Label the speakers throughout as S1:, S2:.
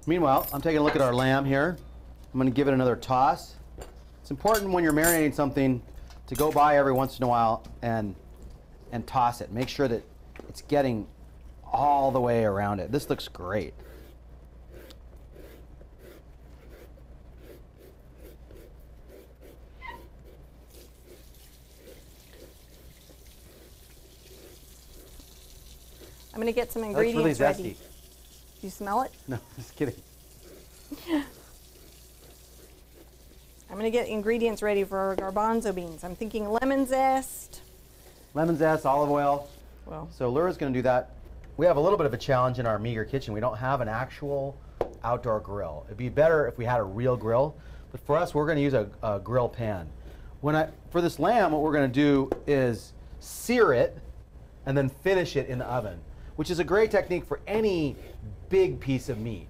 S1: Meanwhile, I'm taking a look at our lamb here. I'm going to give it another toss. It's important when you're marinating something to go by every once in a while and toss it. Make sure that it's getting all the way around it. This looks great.
S2: I'm going to get some ingredients
S1: ready.
S2: ready. You smell it?
S1: No, just kidding.
S2: I'm going to get ingredients ready for our garbanzo beans. I'm thinking lemon zest.
S1: Lemon zest, olive oil.
S2: Well,
S1: So Laura's going to do that. We have a little bit of a challenge in our meager kitchen. We don't have an actual outdoor grill. It'd be better if we had a real grill, but for us, we're going to use a grill pan. For this lamb, what we're going to do is sear it and then finish it in the oven, which is a great technique for any big piece of meat.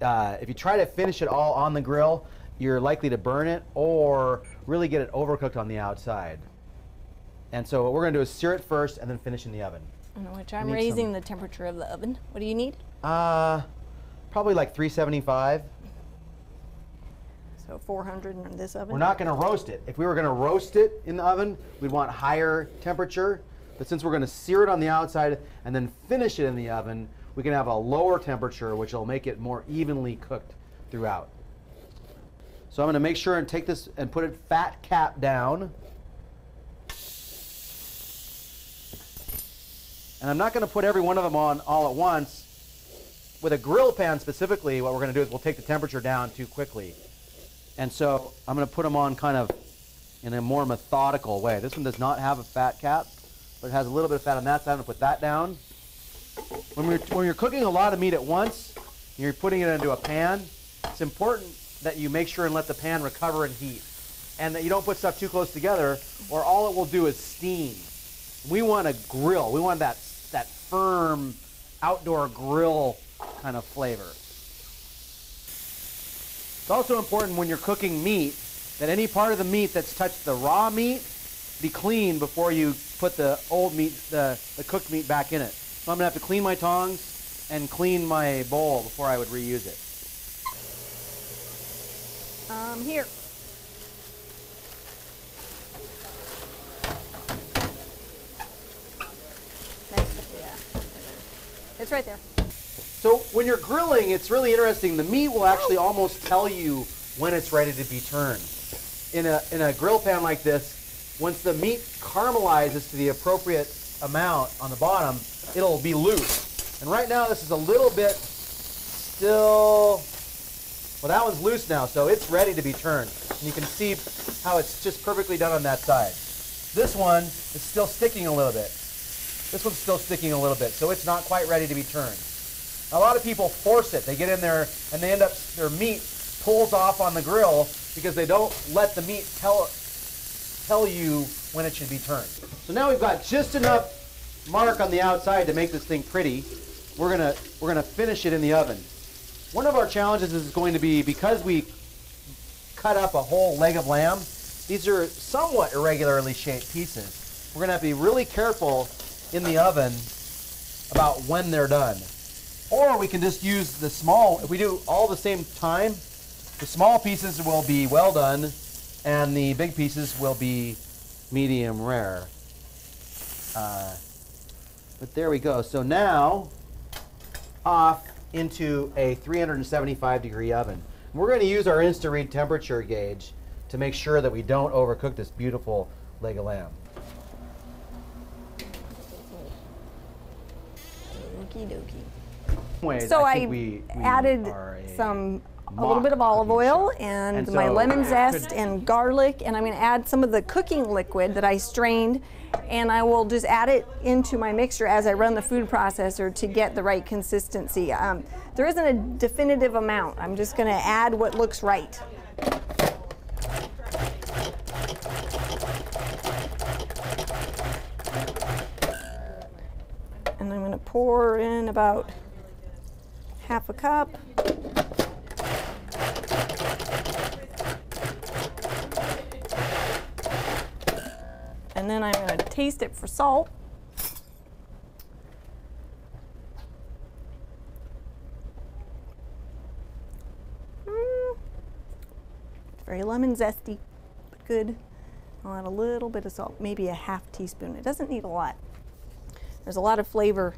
S1: If you try to finish it all on the grill, you're likely to burn it or really get it overcooked on the outside. And so what we're going to do is sear it first and then finish in the oven.
S2: which I'm raising the temperature of the oven. What do you need?
S1: Probably like 375.
S2: So 400 in this oven?
S1: We're not going to roast it. If we were going to roast it in the oven, we'd want higher temperature. But since we're going to sear it on the outside and then finish it in the oven, we can have a lower temperature, which will make it more evenly cooked throughout. So I'm going to make sure and take this and put it fat cap down. And I'm not going to put every one of them on all at once. With a grill pan specifically, what we're going to do is we'll take the temperature down too quickly. And so I'm going to put them on kind of in a more methodical way. This one does not have a fat cap, but it has a little bit of fat on that side. I'm going to put that down. When you're cooking a lot of meat at once, and you're putting it into a pan, it's important that you make sure and let the pan recover in heat. And that you don't put stuff too close together, or all it will do is steam. We want a grill. We want that firm outdoor grill kind of flavor. It's also important when you're cooking meat that any part of the meat that's touched the raw meat be cleaned before you put the old meat, the cooked meat back in it. So I'm going to have to clean my tongs and clean my bowl before I would reuse it.
S2: Here. It's right there.
S1: So when you're grilling, it's really interesting. The meat will actually almost tell you when it's ready to be turned. In a grill pan like this, once the meat caramelizes to the appropriate amount on the bottom, it'll be loose. And right now this is a little bit still, well, that one's loose now, so it's ready to be turned. And you can see how it's just perfectly done on that side. This one is still sticking a little bit. This one's still sticking a little bit, so it's not quite ready to be turned. A lot of people force it. They get in there and they end up, their meat pulls off on the grill because they don't let the meat tell you when it should be turned. So now we've got just enough mark on the outside to make this thing pretty. We're gonna finish it in the oven. One of our challenges is going to be, because we cut up a whole leg of lamb, these are somewhat irregularly shaped pieces. We're gonna have to be really careful in the oven about when they're done. Or we can just use the small, if we do all the same time, the small pieces will be well done and the big pieces will be medium rare. But there we go. So now off into a 375-degree oven. We're going to use our Insta-Read temperature gauge to make sure that we don't overcook this beautiful leg of lamb.
S2: Okie dokie.
S1: Ways,
S2: So
S1: I
S2: I
S1: think we
S2: added
S1: are
S2: a little bit of olive oil
S1: show.
S2: and
S1: And
S2: my
S1: so
S2: lemon zest and garlic, and I'm going to add some of the cooking liquid that I strained, and I will just add it into my mixture as I run the food processor to get the right consistency. There isn't a definitive amount. I'm just going to add what looks right. And I'm going to pour in about half a cup. And then I'm going to taste it for salt. Very lemon zesty, but good. I'll add a little bit of salt, maybe a half teaspoon. It doesn't need a lot. There's a lot of flavor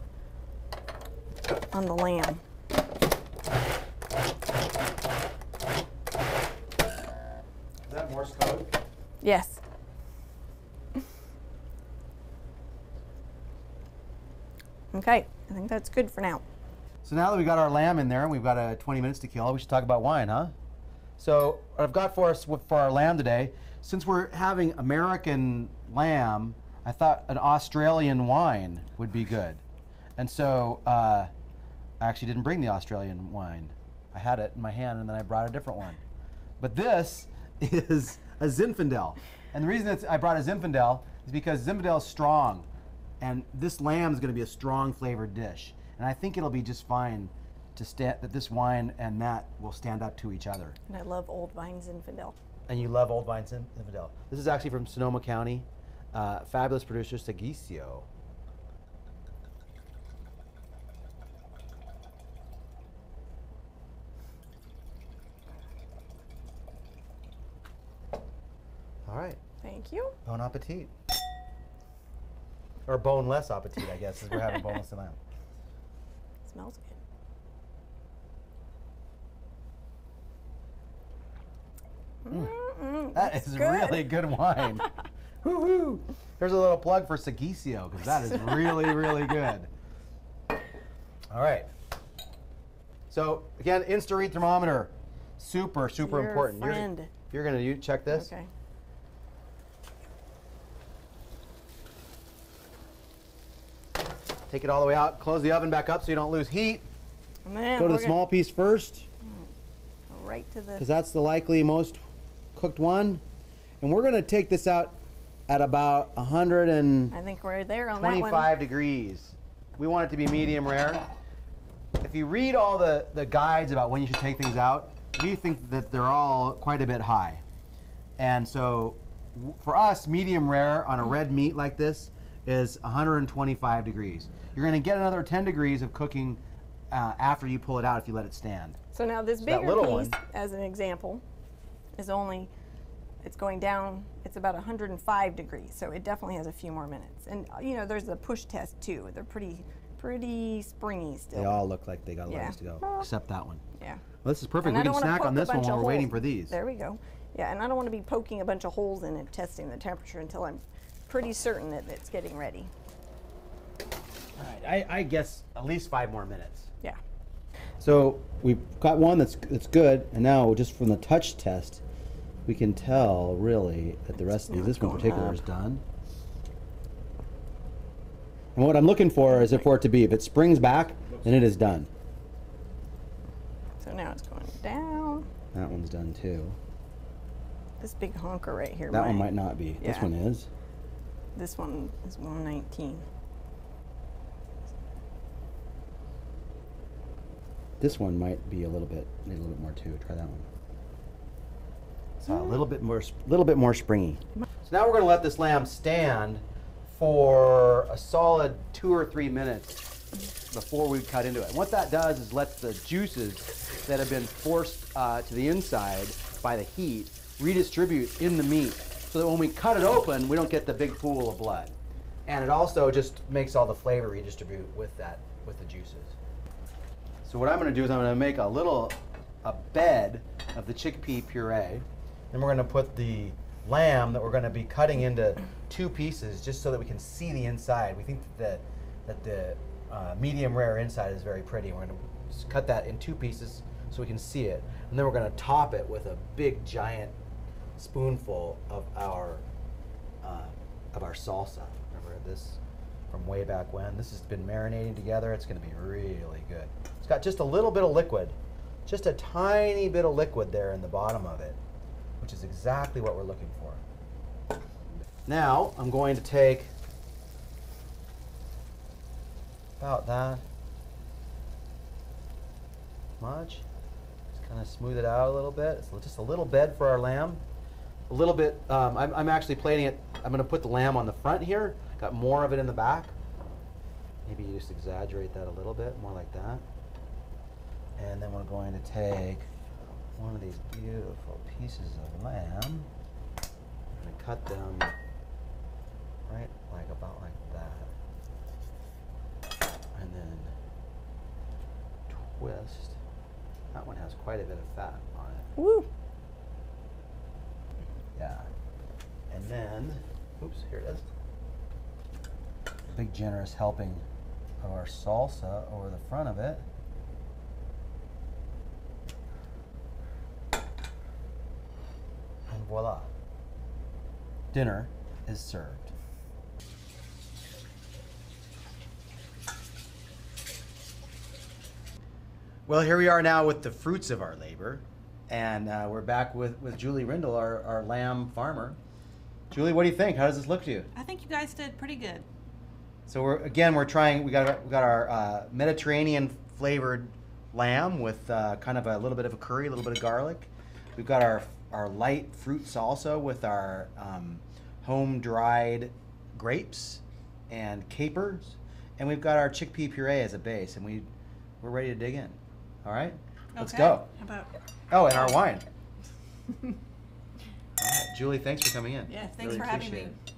S2: on the lamb.
S1: Is that Morse code?
S2: Yes. Okay, I think that's good for now.
S1: So now that we got our lamb in there and we've got 20 minutes to kill, we should talk about wine, huh? So what I've got for us for our lamb today, since we're having American lamb, I thought an Australian wine would be good. And so I actually didn't bring the Australian wine. I had it in my hand and then I brought a different one. But this is a Zinfandel. And the reason that I brought a Zinfandel is because Zinfandel is strong. And this lamb is going to be a strong flavored dish. And I think it'll be just fine that this wine and that will stand up to each other.
S2: And I love Old Vine Zinfandel.
S1: And you love Old Vine Zinfandel. This is actually from Sonoma County. Fabulous producer, Segisio. All right.
S2: Thank you.
S1: Bon appetit. Or boneless appetit, I guess, since we're having boneless lamb.
S2: Smells good.
S1: That is
S2: good.
S1: really good wine. Woo-hoo. There's a little plug for Segisio, because that is really, really good. All right. So, again, Insta-read thermometer. Super, super
S2: Your
S1: important.
S2: friend.
S1: You're going to check this?
S2: Okay.
S1: Take it all the way out. Close the oven back up so you don't lose heat.
S2: And then
S1: Go to
S2: we're
S1: the small piece first,
S2: go right to the.
S1: because that's the likely most cooked one. And we're going to take this out at about 125
S2: I think we're there on that one.
S1: degrees. We want it to be medium rare. If you read all the guides about when you should take things out, we think that they're all quite a bit high. And so for us, medium rare on a red meat like this is 125 degrees. You're going to get another 10 degrees of cooking after you pull it out if you let it stand.
S2: So now this
S1: that
S2: bigger
S1: little
S2: piece,
S1: one-
S2: as an example, is only, it's going down, it's about 105 degrees, so it definitely has a few more minutes. And you know, there's the push test too. They're pretty springy still.
S1: They all look like they got a
S2: Yeah.
S1: ways to go, except that one.
S2: Yeah.
S1: Well, this is perfect.
S2: And
S1: We
S2: I
S1: can
S2: don't wanna
S1: snack
S2: poke
S1: on
S2: a
S1: this one
S2: bunch
S1: while
S2: of
S1: we're waiting
S2: holes.
S1: for these.
S2: There we go. Yeah, and I don't want to be poking a bunch of holes in it, testing the temperature until I'm pretty certain that it's getting ready.
S1: All right, I guess at least 5 more minutes.
S2: Yeah.
S1: So we've got one that's good, and now just from the touch test, we can tell really that the rest of these, this one in particular, is done. And what I'm looking for is for it to be, if it springs back, then it is done.
S2: So now it's going down.
S1: That one's done too.
S2: This big honker right here.
S1: That one might not be. This
S2: Yeah.
S1: one is.
S2: This one is 119.
S1: This one might be need a little bit more too. Try that one. So a little bit more springy. So now we're going to let this lamb stand for a solid 2 or 3 minutes before we cut into it. And what that does is lets the juices that have been forced to the inside by the heat redistribute in the meat, so that when we cut it open, we don't get the big pool of blood. And it also just makes all the flavor redistribute with the juices. So what I'm going to do is I'm going to make a bed of the chickpea puree. Then we're going to put the lamb that we're going to be cutting into 2 pieces, just so that we can see the inside. We think that the medium rare inside is very pretty. We're going to cut that in 2 pieces so we can see it. And then we're going to top it with a big giant spoonful of our salsa. Remember this from way back when? This has been marinating together. It's going to be really good. It's got just a little bit of liquid, just a tiny bit of liquid there in the bottom of it, which is exactly what we're looking for. Now I'm going to take about that much. Just kind of smooth it out a little bit. It's just a little bed for our lamb. A little bit, I'm actually plating it. I'm going to put the lamb on the front here. Got more of it in the back. Maybe you just exaggerate that a little bit, more like that. And then we're going to take one of these beautiful pieces of lamb. I'm going to cut them right about like that. And then twist. That one has quite a bit of fat on it.
S2: Woo!
S1: Yeah. And then, oops, here it is. Big generous helping of our salsa over the front of it. And voila. Dinner is served. Well, here we are now with the fruits of our labor. And we're back with Julie Rindle, our lamb farmer. Julie, what do you think? How does this look to you?
S3: I think you guys did pretty good.
S1: So we're trying. We got our Mediterranean flavored lamb with kind of a little bit of a curry, a little bit of garlic. We've got our light fruit salsa with our home dried grapes and capers, and we've got our chickpea puree as a base, and we're ready to dig in. All right, let's go.
S3: How about?
S1: Oh, and our wine. All right, Julie, thanks for coming in.
S3: Yeah, thanks
S1: Really
S3: for having
S1: appreciate
S3: me.
S1: it.